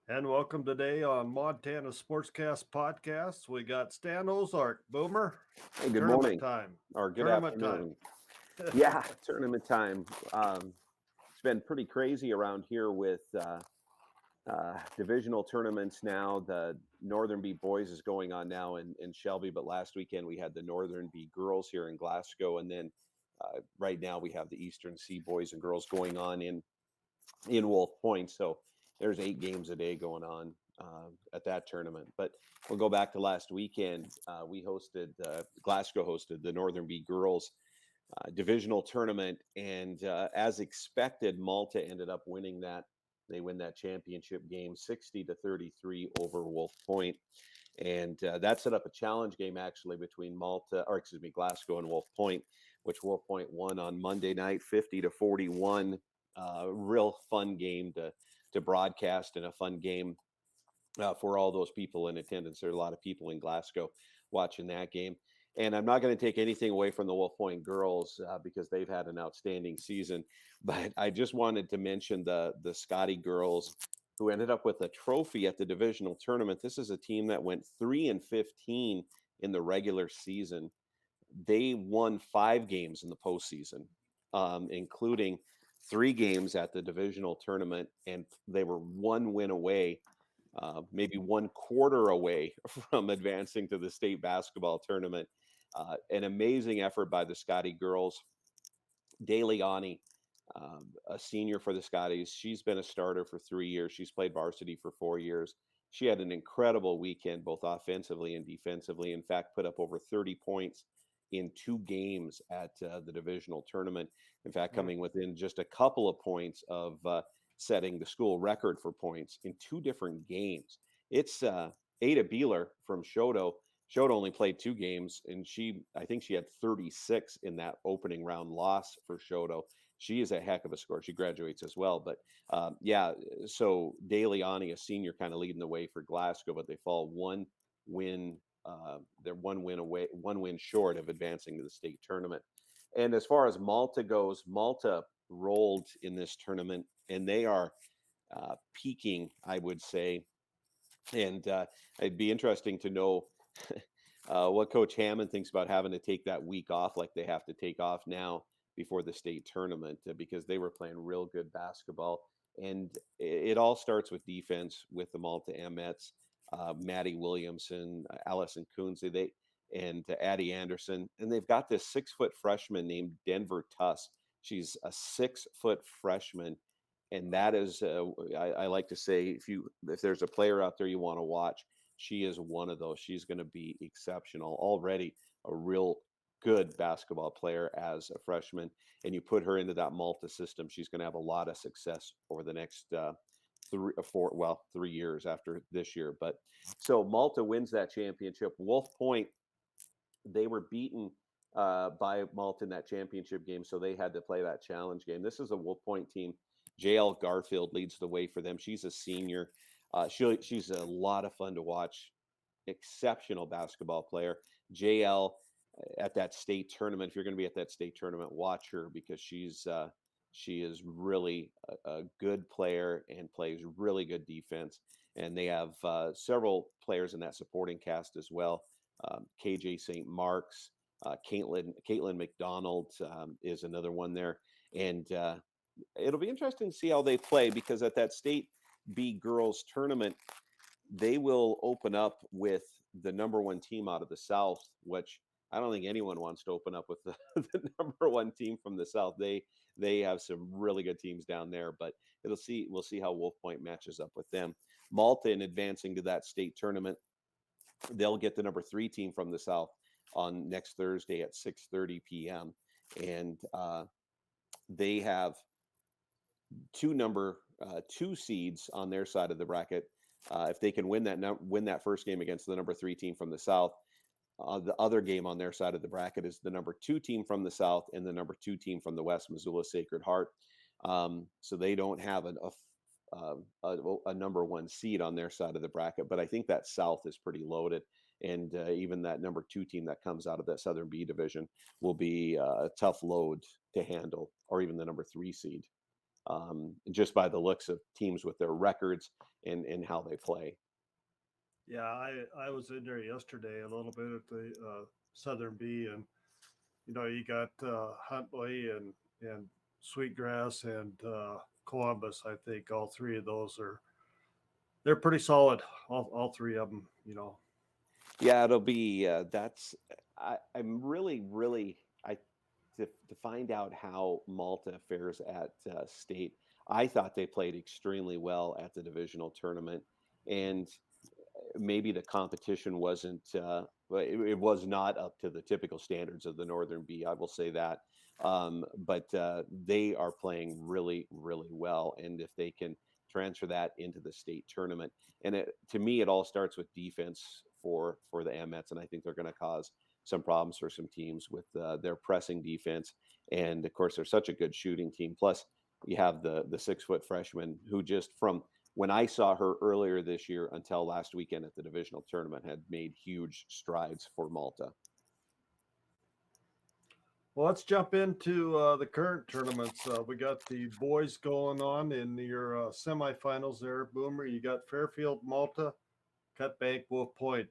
And welcome today on Montana Sportscast Podcast. We got Stan Ozark, Boomer. Hey, good Tournament morning time. or good Tournament time. afternoon. Yeah, tournament time. It's been pretty crazy around here with divisional tournaments now. The Northern B boys is going on now in Shelby, but last weekend we had the Northern B girls here in Glasgow, and then right now we have the Eastern C boys and girls going on in Wolf Point. So there's 8 games a day going on at that tournament. But we'll go back to last weekend. We hosted Glasgow hosted the Northern B girls divisional tournament, and as expected, Malta ended up winning that. They win that championship game 60-33 over Wolf Point, and that set up a challenge game actually between Glasgow and Wolf Point, which Wolf Point won on Monday night 50-41. Real fun game to broadcast and a fun game for all those people in attendance. There are a lot of people in Glasgow watching that game. And I'm not going to take anything away from the Wolf Point girls because they've had an outstanding season. But I just wanted to mention the Scotty girls who ended up with a trophy at the divisional tournament. This is a team that went 3-15 in the regular season. They won 5 games in the postseason, including 3 games at the divisional tournament, and they were 1 win away, maybe 1/4 away from advancing to the state basketball tournament. An amazing effort by the Scotty girls. DeLeoni, a senior for the Scotties, she's been a starter for 3 years. She's played varsity for 4 years. She had an incredible weekend, both offensively and defensively. In fact, put up over 30 points in 2 games at the divisional tournament. In fact, Mm. coming within just a couple of points of setting the school record for points in 2 different games. It's Ada Beeler from Shoto. Shoto only played 2 games, and I think she had 36 in that opening round loss for Shoto. She is a heck of a scorer. She graduates as well. But yeah, so DeLeoni, a senior, kind of leading the way for Glasgow, but they fall 1 win. They're 1 win away, 1 win short of advancing to the state tournament. And as far as Malta goes, Malta rolled in this tournament, and they are peaking, I would say. And it'd be interesting to know what Coach Hammond thinks about having to take that week off, like they have to take off now before the state tournament, because they were playing real good basketball. And it all starts with defense with the Malta Mets, Maddie Williamson, Allison Coonsey, and Addie Anderson. And they've got this 6-foot freshman named Denver Tuss. She's a 6-foot freshman, and that is I like to say, if there's a player out there you want to watch, she is one of those. She's going to be exceptional. Already a real good basketball player as a freshman, and you put her into that Malta system, she's going to have a lot of success over the next 3 years after this year. But so Malta wins that championship. Wolf Point, they were beaten by Malta in that championship game, so they had to play that challenge game. This is a Wolf Point team. JL Garfield leads the way for them. She's a senior. She's a lot of fun to watch. Exceptional basketball player. JL at that state tournament. If you're going to be at that state tournament, watch her because she is really a good player and plays really good defense. And they have several players in that supporting cast as well. KJ St. Mark's, Caitlin McDonald is another one there, and it'll be interesting to see how they play because at that state B girls tournament, they will open up with the number one team out of the South, which I don't think anyone wants to open up with the number one team from the South. They have some really good teams down there, but we'll see how Wolf Point matches up with them. Malta, in advancing to that state tournament, they'll get the number 3 team from the South on next Thursday at 6:30 p.m. And they have 2 seeds on their side of the bracket. If they can win that first game against the number 3 team from the South, the other game on their side of the bracket is the number 2 team from the South and the number 2 team from the West, Missoula Sacred Heart. So they don't have a number 1 seed on their side of the bracket, but I think that South is pretty loaded. And even that number 2 team that comes out of that Southern B division will be a tough load to handle, or even the number 3 seed. just by the looks of teams with their records and how they play. Yeah, I was in there yesterday a little bit at the Southern B, and you got Huntley and Sweetgrass and Columbus. I think all three of those they're pretty solid. All three of them. Yeah, it'll be that's I'm really I to find out how Malta fares at state. I thought they played extremely well at the divisional tournament, and maybe the competition wasn't well, it was not up to the typical standards of the Northern B. I will say that. But they are playing really well, and if they can transfer that into the state tournament, and to me, it all starts with defense for the Amettes, and I think they're going to cause some problems for some teams with their pressing defense, and of course, they're such a good shooting team. Plus, you have the 6 foot freshman who just from when I saw her earlier this year until last weekend at the divisional tournament had made huge strides for Malta. Well, let's jump into the current tournaments. We got the boys going on in your semifinals there, Boomer. You got Fairfield, Malta, Cutbank, Wolf Point.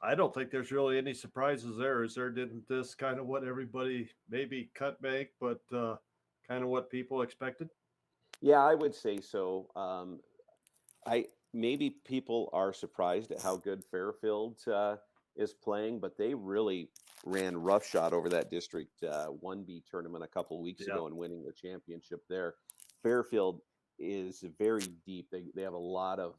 I don't think there's really any surprises there. Is there? Didn't this kind of what everybody maybe Cutbank, but kind of what people expected? Yeah, I would say so. I maybe people are surprised at how good Fairfield is playing, but they really ran roughshod over that District 1B tournament a couple of weeks Yeah, ago and winning the championship there. Fairfield is very deep. They have a lot of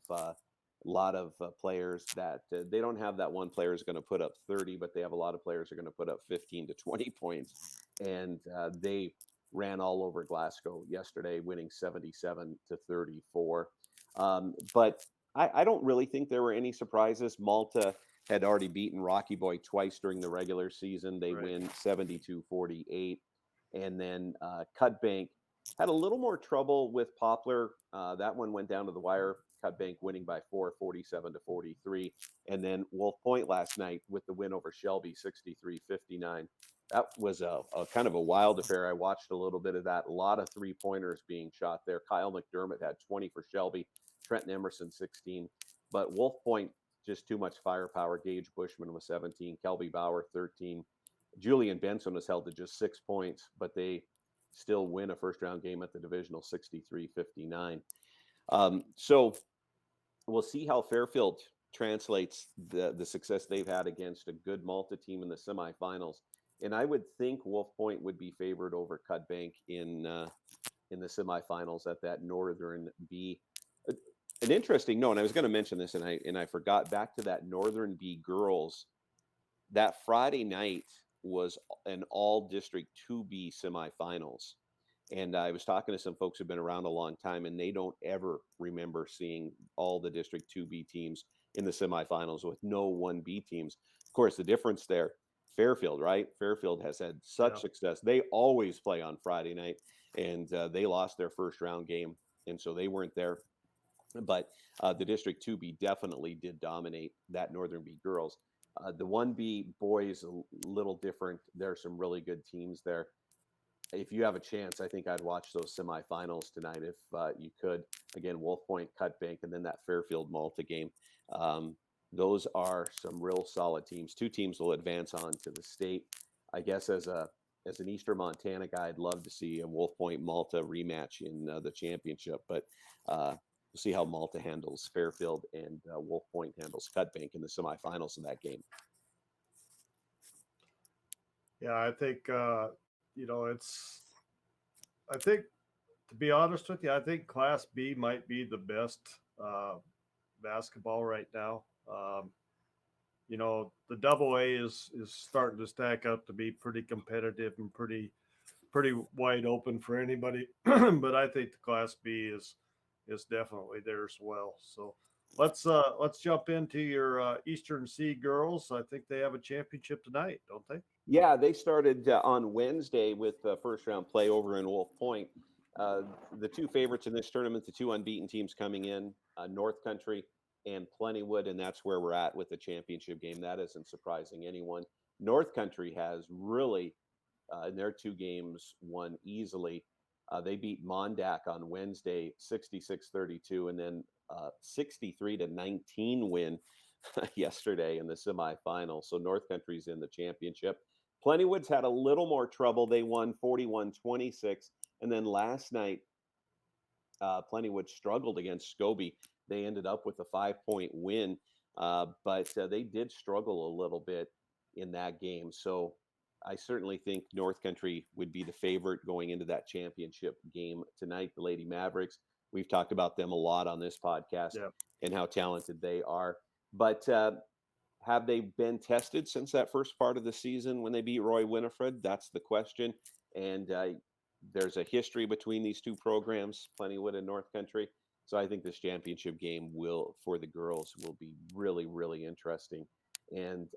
players that they don't have that one player is going to put up 30, but they have a lot of players who are going to put up 15 to 20 points, and they ran all over Glasgow yesterday, winning 77 to 34. But I don't really think there were any surprises. Malta had already beaten Rocky Boy twice during the regular season. They right. win 72-48. And then Cutbank had a little more trouble with Poplar. That one went down to the wire. Cutbank winning by 4, 47 to 43. And then Wolf Point last night with the win over Shelby, 63-59. That was a kind of a wild affair. I watched a little bit of that. A lot of 3 pointers being shot there. Kyle McDermott had 20 for Shelby. Trenton Emerson 16. But Wolf Point, just too much firepower. Gage Bushman was 17. Kelby Bauer 13. Julian Benson was held to just 6 points, but they still win a first round game at the divisional 63-59. So we'll see how Fairfield translates the success they've had against a good Malta team in the semifinals. And I would think Wolf Point would be favored over Cutbank in the semifinals at that Northern B. An interesting note, and I was going to mention this, and I forgot. Back to that Northern B girls, that Friday night was an all District 2B semifinals. And I was talking to some folks who've been around a long time, and they don't ever remember seeing all the District 2B teams in the semifinals with no 1B teams. Of course, the difference there, Fairfield, right? Fairfield has had such Yeah. success. They always play on Friday night, and they lost their first round game, and so they weren't there. But the District 2B definitely did dominate that Northern B girls. The 1B boys, a little different. There are some really good teams there. If you have a chance, I think I'd watch those semifinals tonight if you could. Again, Wolf Point, Cutbank, and then that Fairfield Malta game. Those are some real solid teams. Two teams will advance on to the state. I guess as an Eastern Montana guy, I'd love to see a Wolf Point Malta rematch in the championship, but we'll see how Malta handles Fairfield and Wolf Point handles Cutbank in the semifinals of that game. Yeah, I think it's. I think to be honest with you, I think Class B might be the best uh, basketball right now. The double A is starting to stack up to be pretty competitive and pretty wide open for anybody. But I think the Class B is definitely there as well. So let's jump into your Eastern C girls. I think they have a championship tonight, don't they? Yeah, they started on Wednesday with first round play over in Wolf Point. The two favorites in this tournament, the two unbeaten teams coming in, North Country and Plentywood, and that's where we're at with the championship game. That isn't surprising anyone. North Country has really, in their two games, won easily. They beat Mondak on Wednesday 66-32, and then 63-19 win yesterday in the semifinal. So North Country's in the championship. Plentywood's had a little more trouble. They won 41-26. And then last night, Plentywood struggled against Scobie. They ended up with a 5-point win, but they did struggle a little bit in that game. So I certainly think North Country would be the favorite going into that championship game tonight. The Lady Mavericks, we've talked about them a lot on this podcast Yeah. and how talented they are. But have they been tested since that first part of the season when they beat Roy Winifred? That's the question. And there's a history between these two programs, Plentywood and North Country. So I think this championship game will, for the girls, will be really, really interesting. And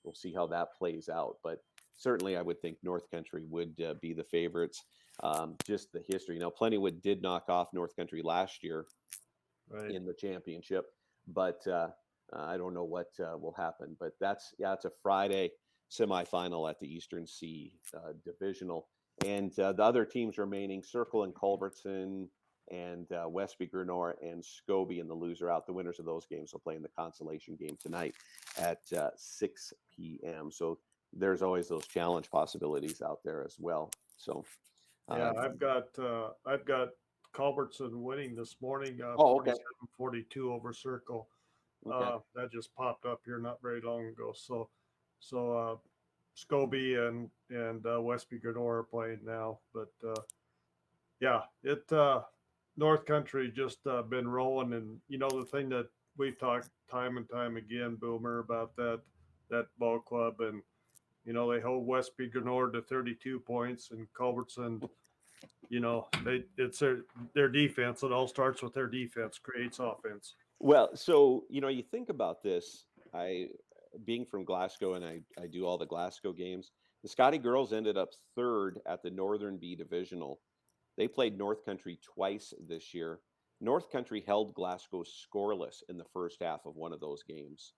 we'll see how that plays out. But certainly I would think North Country would be the favorites. Just the history. Now, Plentywood did knock off North Country last year Right. in the championship, but I don't know what will happen. But it's a Friday semifinal at the Eastern C divisional, and the other teams remaining: Circle and Culbertson, and Westby Grenor and Scobie, and the loser out. The winners of those games will play in the consolation game tonight at 6 p.m. So there's always those challenge possibilities out there as well. So Yeah, uh, I've got Culbertson winning this morning, oh, okay, 47-42 over Circle. okay. That just popped up here not very long ago. So Scobie and Westby Grenor are playing now, but yeah, it North Country just been rolling, and the thing that we've talked time and time again, Boomer, about that ball club, and they hold Westby Grenor to 32 points, and Culbertson, it's their defense. It all starts with their defense, creates offense. Well, so you think about this. I being from Glasgow, and I do all the Glasgow games. The Scotty girls ended up third at the Northern B Divisional. They played North Country twice this year. North Country held Glasgow scoreless in the first half of one of those games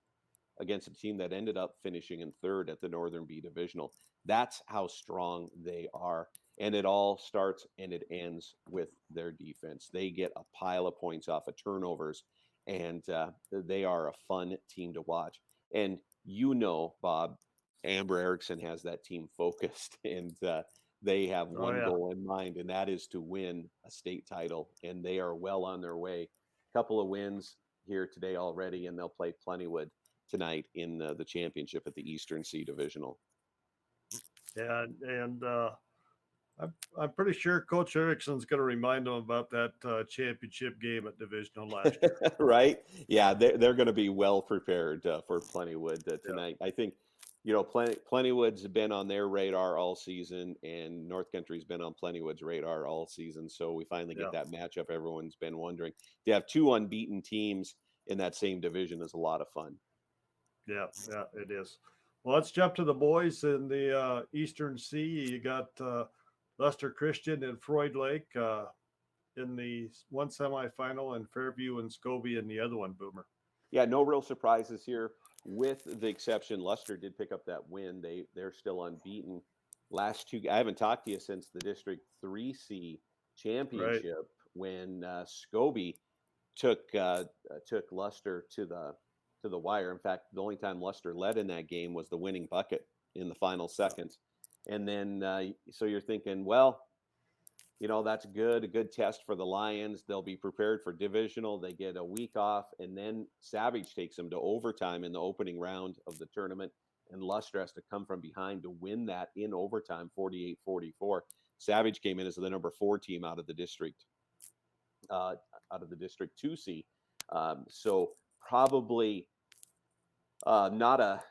against a team that ended up finishing in third at the Northern B Divisional. That's how strong they are. And it all starts and it ends with their defense. They get a pile of points off of turnovers, and they are a fun team to watch. And Bob, Amber Erickson has that team focused, and they have Oh one yeah, goal in mind, and that is to win a state title. And they are well on their way. A couple of wins here today already, and they'll play Plentywood tonight in the championship at the Eastern C Divisional. yeah, and I'm pretty sure Coach Erickson's going to remind them about that championship game at divisional last year. Right? Yeah, they're going to be well prepared for Plentywood Yeah, tonight. I think, Plentywood's been on their radar all season, and North Country's been on Plentywood's radar all season. So we finally get yeah, that matchup everyone's been wondering. To have two unbeaten teams in that same division is a lot of fun. yeah, it is. Well, let's jump to the boys in the Eastern C. You got Lester Christian and Freud Lake in the one semifinal, and Fairview and Scobie in the other one, Boomer. Yeah, no real surprises here, with the exception Luster did pick up that win. They're still unbeaten. Last two, I haven't talked to you since the District 3C Right. championship when Scobie took Luster to the wire. In fact, the only time Luster led in that game was the winning bucket in the final seconds. And then so you're thinking, well, that's good, a good test for the Lions. They'll be prepared for divisional. They get a week off, and then Savage takes them to overtime in the opening round of the tournament, and Luster has to come from behind to win that in overtime, 48-44. Savage came in as the number 4 team out of the district, uh, out of the District 2C. So probably not a.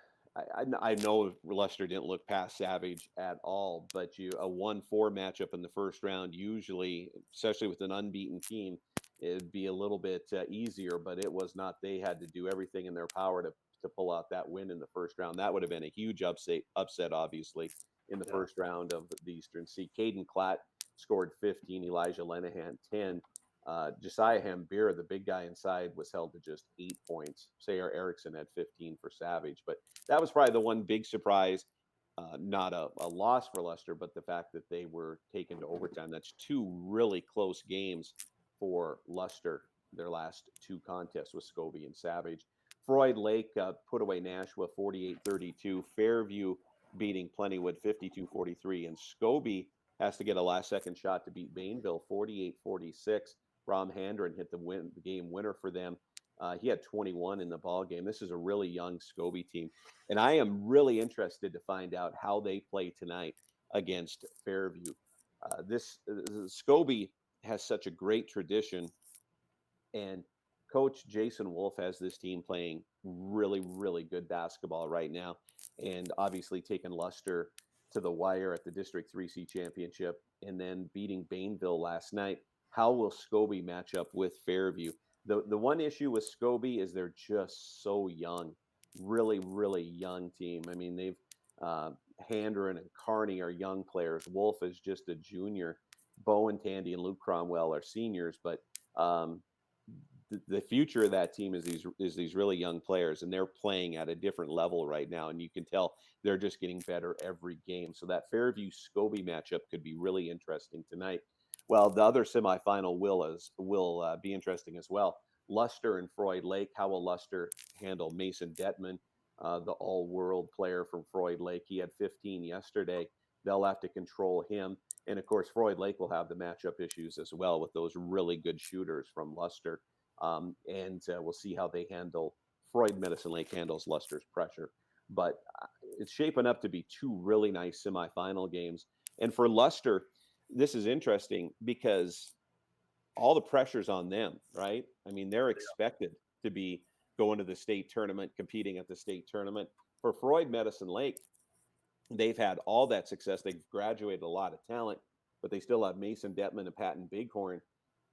I know Leicester didn't look past Savage at all, but a 1-4 matchup in the first round, usually, especially with an unbeaten team, it'd be a little bit easier. But it was not. They had to do everything in their power to pull out that win in the first round. That would have been a huge upset, obviously, in the Yeah. first round of the Eastern C. Caden Klatt scored 15, Elijah Lenahan 10. Josiah Hambira, the big guy inside, was held to just 8 points. Sayer Erickson had 15 for Savage. But that was probably the one big surprise. not a loss for Leicester, but the fact that they were taken to overtime. That's two really close games for Leicester, their last two contests with Scobie and Savage. Freud Lake put away Nashua 48-32. Fairview beating Plentywood 52-43. And Scobie has to get a last-second shot to beat Bainville 48-46. Rom Handren hit the game winner for them. He had 21 in the ball game. This is a really young Scobie team, and I am really interested to find out how they play tonight against Fairview. This Scobie has such a great tradition, and Coach Jason Wolf has this team playing really, really good basketball right now, and obviously taking Leicester to the wire at the District 3C Championship, and then beating Bainville last night. How will Scobie match up with Fairview? The one issue with Scobie is they're just so young, really, really young team. I mean, they've uh, Handren and Carney are young players. Wolf is just a junior. Bowen Tandy and Luke Cromwell are seniors, but um, the future of that team is these really young players, and they're playing at a different level right now, and you can tell they're just getting better every game. So that Fairview Scobie matchup could be really interesting tonight. Well, the other semifinal will be interesting as well. Luster and Freud Lake. How will Luster handle Mason Detman, the all-world player from Freud Lake? He had 15 yesterday. They'll have to control him. And of course, Freud Lake will have the matchup issues as well with those really good shooters from Luster. And we'll see how they handle Freud Medicine Lake handles Luster's pressure. But it's shaping up to be two really nice semifinal games. And for Luster, this is interesting because all the pressure's on them, right? I mean, they're expected to be going to the state tournament, competing at the state tournament. For Freud Medicine Lake, they've had all that success. They've graduated a lot of talent, but they still have Mason Detman and Patton Bighorn.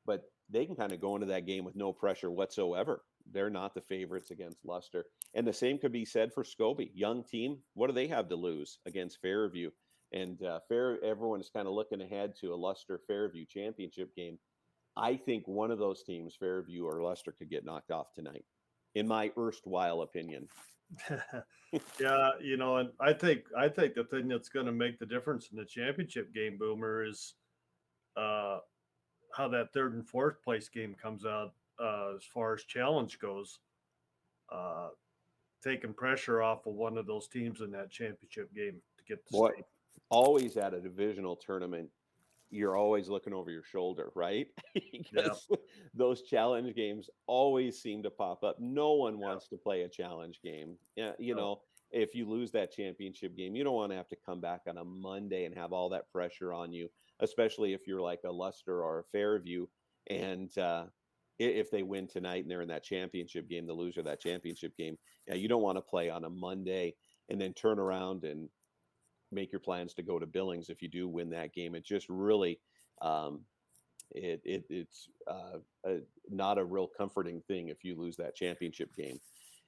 But they can kind of go into that game with no pressure whatsoever. They're not the favorites against Luster. And the same could be said for Scobie. Young team, what do they have to lose against Fairview? And everyone is kind of looking ahead to a Luster Fairview championship game. I think one of those teams, Fairview or Luster, could get knocked off tonight, in my erstwhile opinion. Yeah, and I think the thing that's going to make the difference in the championship game, Boomer, is uh, how that third and fourth place game comes out as far as challenge goes. Uh, Taking pressure off of one of those teams in that championship game to get the Boy, state. always at a divisional tournament, you're always looking over your shoulder, right? Yeah, Because those challenge games always seem to pop up. No one yeah, wants to play a challenge game. Yeah, no, if you lose that championship game, you don't want to have to come back on a Monday and have all that pressure on you, especially if you're like a Luster or a Fairview. And if they win tonight and they're in that championship game, the loser of that championship game, yeah, you don't want to play on a Monday and then turn around and make your plans to go to Billings if you do win that game. It just really, um, it's not a real comforting thing if you lose that championship game.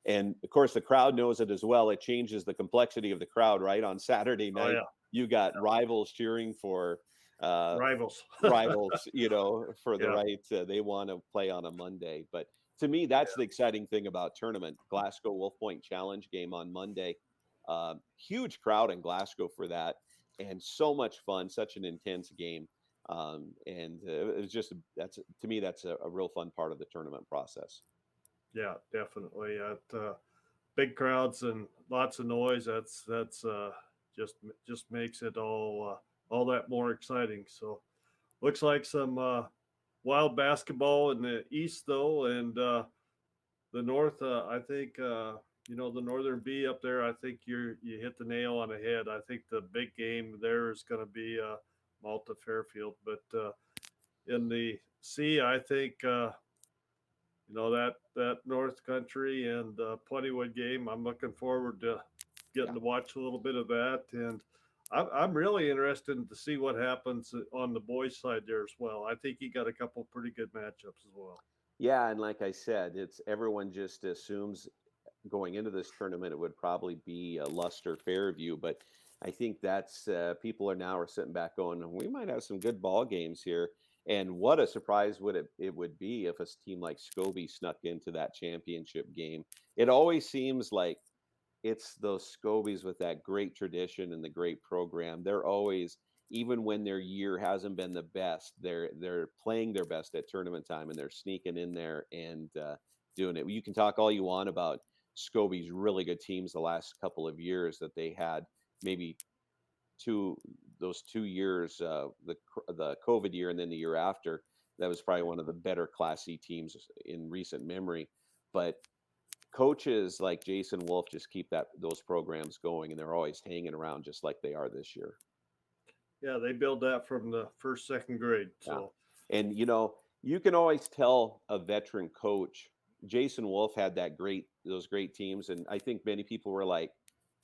And of course, the crowd knows it as well. It changes the complexity of the crowd, right? On Saturday oh night, yeah, you got rivals cheering for rivals. rivals, for the Yeah, right. They want to play on a Monday. But to me, that's the exciting thing about tournament. Glasgow Wolf Point Challenge game on Monday. Huge crowd in Glasgow for that, and so much fun. Such an intense game. And it was just that's to me that's a real fun part of the tournament process. yeah, definitely. At big crowds and lots of noise, that's just makes it all that more exciting. So looks like some wild basketball in the east though, and the north. I think the northern B up there. I think you hit the nail on the head. I think the big game there is going to be Malta Fairfield, but in the C, I think that North Country and Plentywood game. I'm looking forward to getting Yeah. to watch a little bit of that, and I'm really interested to see what happens on the boys' side there as well. I think you got a couple pretty good matchups as well. Yeah, and like I said, it's everyone just assumes going into this tournament it would probably be a Luster Fairview, but I think that's people are sitting back going, we might have some good ball games here. And what a surprise it would be if a team like Scobie snuck into that championship game. It always seems like it's those Scobies with that great tradition and the great program. They're always, even when their year hasn't been the best, they're playing their best at tournament time, and they're sneaking in there and doing it. You can talk all you want about Scobie's really good teams the last couple of years that they had, maybe two those 2 years, the COVID year and then the year after. That was probably one of the better Class C teams in recent memory. But coaches like Jason Wolf just keep those programs going, and they're always hanging around just like they are this year. Yeah, they build that from the first, second grade. Yeah. So And you can always tell a veteran coach. Jason Wolf had those great teams, and I think many people were like,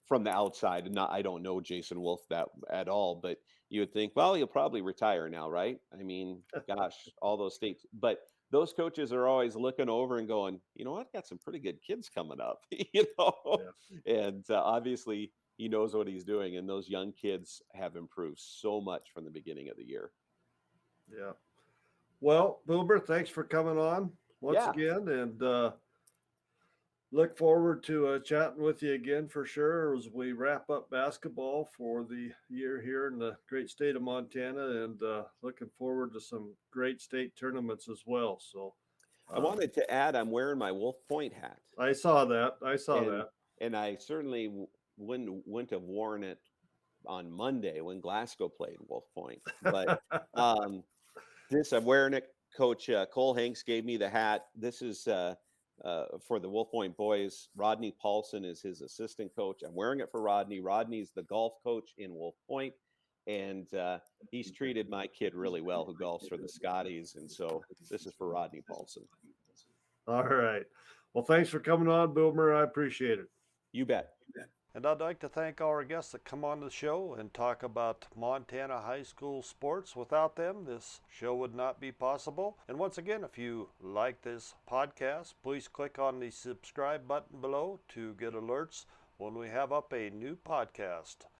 from the outside, and not I don't know Jason Wolf that at all, but you would think, well, he'll probably retire now, right? I mean, gosh, all those states, but those coaches are always looking over and going, you know what, got some pretty good kids coming up, yeah, and obviously he knows what he's doing, and those young kids have improved so much from the beginning of the year. yeah. Well, Boomer, thanks for coming on once Yeah, again, and look forward to chatting with you again for sure as we wrap up basketball for the year here in the great state of Montana, and looking forward to some great state tournaments as well. So I um, wanted to add, I'm wearing my Wolf Point hat, I saw that. I saw and that. I certainly wouldn't have worn it on Monday when Glasgow played Wolf Point. But um, this I'm wearing it. Coach Cole Hanks gave me the hat. This is for the Wolf Point boys. Rodney Paulson is his assistant coach. I'm wearing it for Rodney. Rodney's the golf coach in Wolf Point, and he's treated my kid really well, who golfs for the Scotties. And so this is for Rodney Paulson. All right. Well, thanks for coming on, Boomer. I appreciate it. You bet. And I'd like to thank our guests that come on the show and talk about Montana high school sports. Without them, this show would not be possible. And once again, if you like this podcast, please click on the subscribe button below to get alerts when we have up a new podcast.